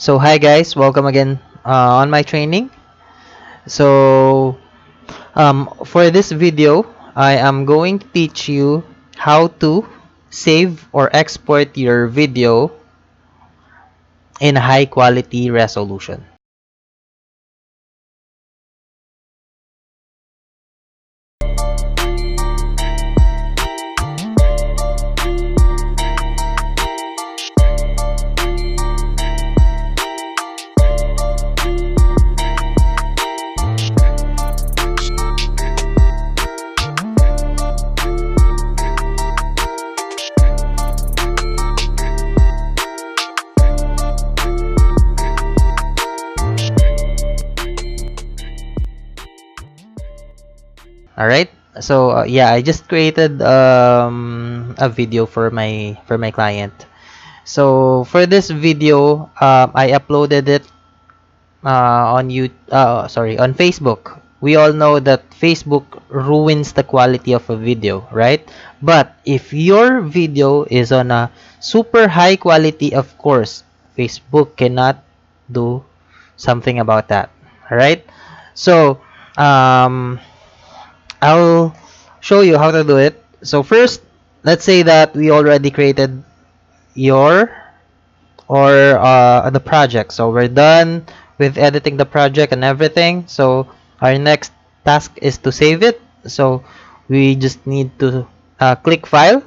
So hi guys, welcome again on my training. So for this video, I am going to teach you how to save or export your video in high quality resolution. All right. So yeah, I just created a video for my client. So for this video, I uploaded it on Facebook. We all know that Facebook ruins the quality of a video, right? But if your video is on a super high quality, of course, Facebook cannot do something about that, right? So um, I'll show you how to do it. So first, let's say that we already created your or the project. So we're done with editing the project and everything. So our next task is to save it. So we just need to click File,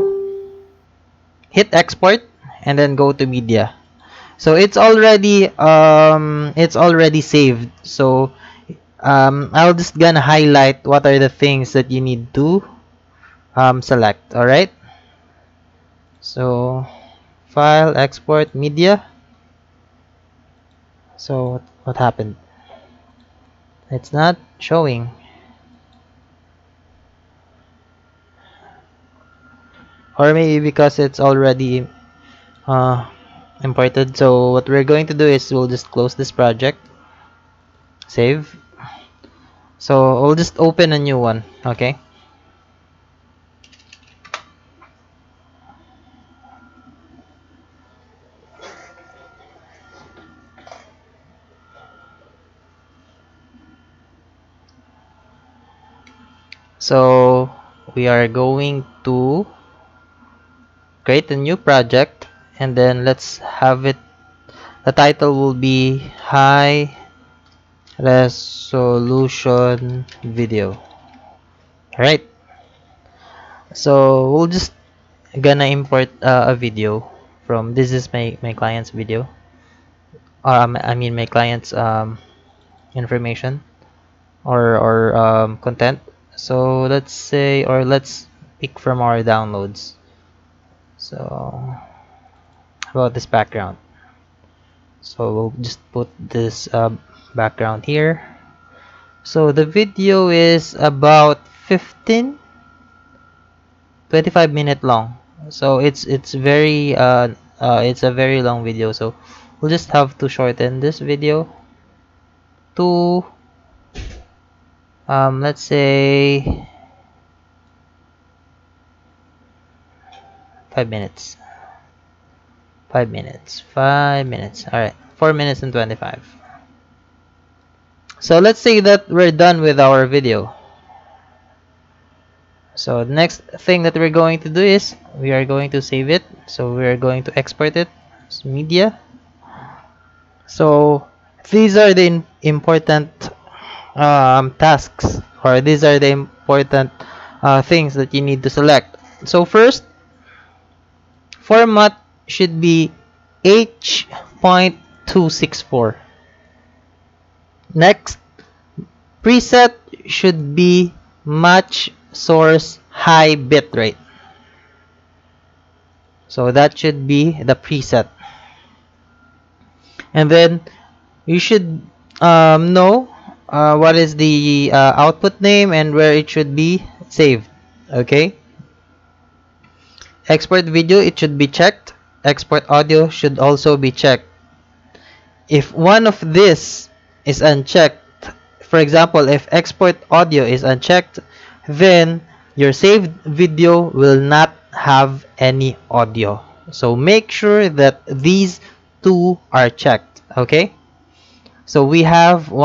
hit Export, and then go to Media. So it's already saved. So I'll just gonna highlight what are the things that you need to select. All right. So File, Export, Media. So what happened? It's not showing. Or maybe because it's already uh, imported. So what we're going to do is we'll just close this project, save. So we'll just open a new one. Okay. So we are going to create a new project, and then let's have it. The title will be High Resolution Video. All right. So we'll just gonna import a video from this is my client's video. I mean my client's information or content. So let's say, or let's pick from our downloads. So about this background. So we'll just put this background here. So the video is about 25 minute long. So it's a very long video. So we'll just have to shorten this video to let's say 5 minutes. 5 minutes. All right, 4 minutes and 25. So let's say that we're done with our video. So the next thing that we're going to do is we are going to save it. So we are going to export it as media. So these are the important tasks, or these are the important things that you need to select. So first, format should be H.264. Next, preset should be match source high bitrate. So that should be the preset. And then you should know what is the output name and where it should be saved. Okay. Export video, it should be checked. Export audio should also be checked. If one of this is unchecked, for example, if export audio is unchecked, then your saved video will not have any audio. So make sure that these two are checked. Okay, so we have 6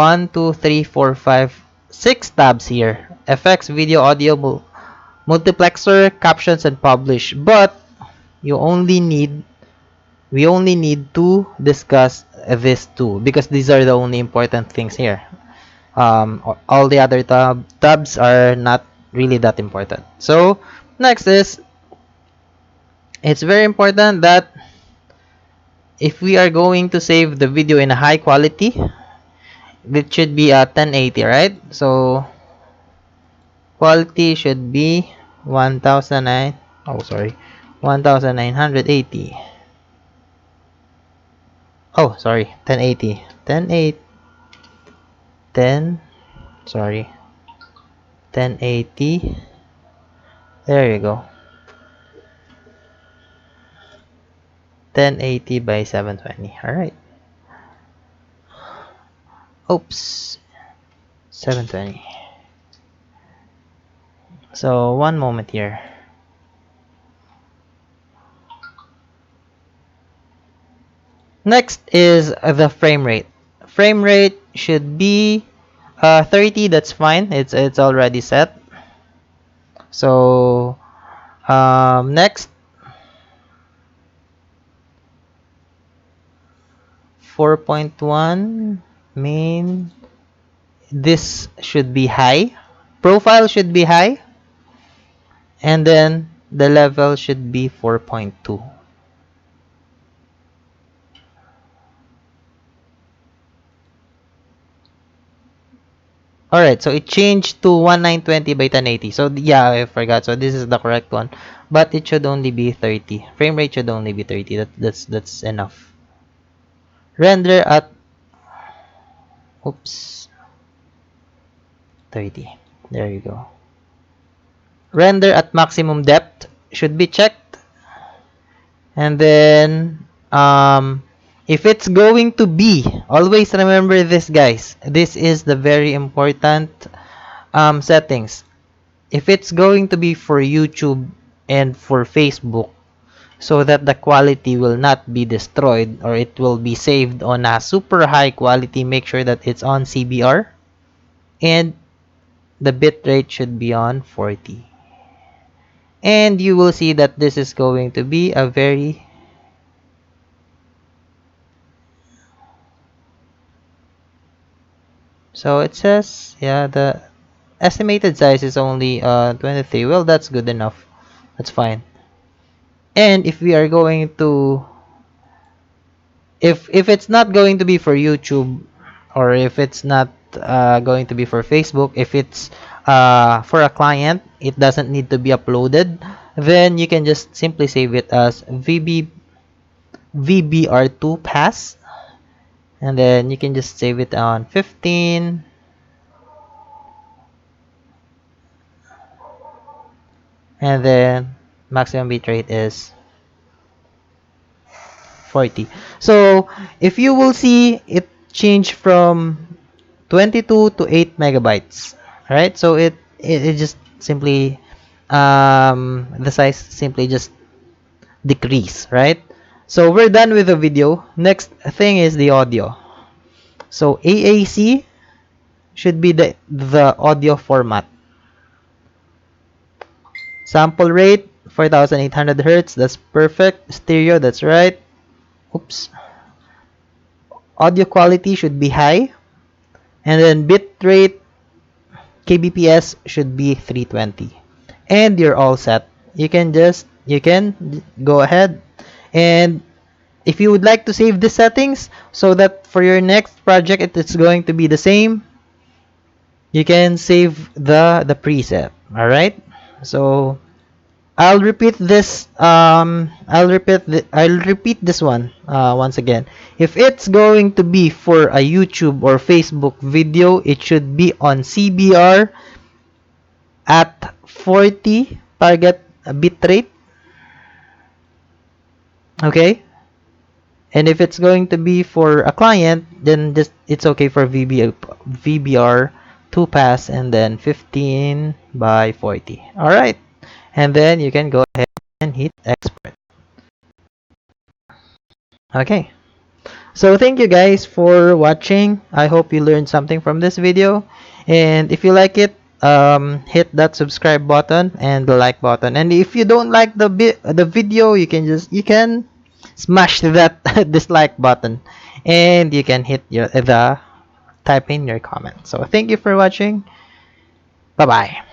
tabs here: effects, video, audio, multiplexer, captions, and publish. But you only need we only need to discuss these two because these are the only important things here. All the other tabs are not really that important. So next is, it's very important that if we are going to save the video in a high quality, it should be a 1080, right? So quality should be 1009, oh sorry, 1980. Oh sorry, 1080, 1080, 10, sorry, 1080. There you go. 1080 by 720. All right. Oops. 720. So one moment here. Next is the frame rate. Frame rate should be 30. That's fine. It's already set. So next, 4.1 main. This should be high. Profile should be high, and then the level should be 4.2. Alright, so it changed to 1920 by 1080. So yeah, I forgot. So this is the correct one. But it should only be 30. Frame rate should only be 30. That's enough. Render at, oops, 30. There you go. Render at maximum depth should be checked. And then if it's going to be, always remember this, guys. This is the very important settings. If it's going to be for YouTube and for Facebook, so that the quality will not be destroyed or it will be saved on a super high quality, make sure that it's on CBR and the bitrate should be on 40. And you will see that this is going to be a very, so it says, yeah, the estimated size is only 23. Well, that's good enough. That's fine. And if we are going to, if it's not going to be for YouTube, or if it's not going to be for Facebook, if it's for a client, it doesn't need to be uploaded, then you can just simply save it as VBR2 pass, and then you can just save it on 15, and then maximum bitrate is 40. So if you will see, it changed from 22 to 8 megabytes, right? So it just simply the size simply just decrease, right? So we're done with the video. Next thing is the audio. So AAC should be the audio format. Sample rate 4800 hertz, that's perfect. Stereo, that's right. Oops. Audio quality should be high, and then bit rate kbps should be 320, and you're all set. You can go ahead, and if you would like to save the settings so that for your next project it's going to be the same, you can save the preset. All right, so I'll repeat this. I'll repeat this one once again. If it's going to be for a YouTube or Facebook video, it should be on CBR at 40 target bitrate. Okay. And if it's going to be for a client, then just it's okay for VBR 2 pass and then 15 by 40. All right. And then you can go ahead and hit export. Okay. So thank you guys for watching. I hope you learned something from this video. And if you like it, hit that subscribe button and the like button. And if you don't like the video, you can smash that dislike button, and you can hit the type in your comment. So thank you for watching. Bye bye.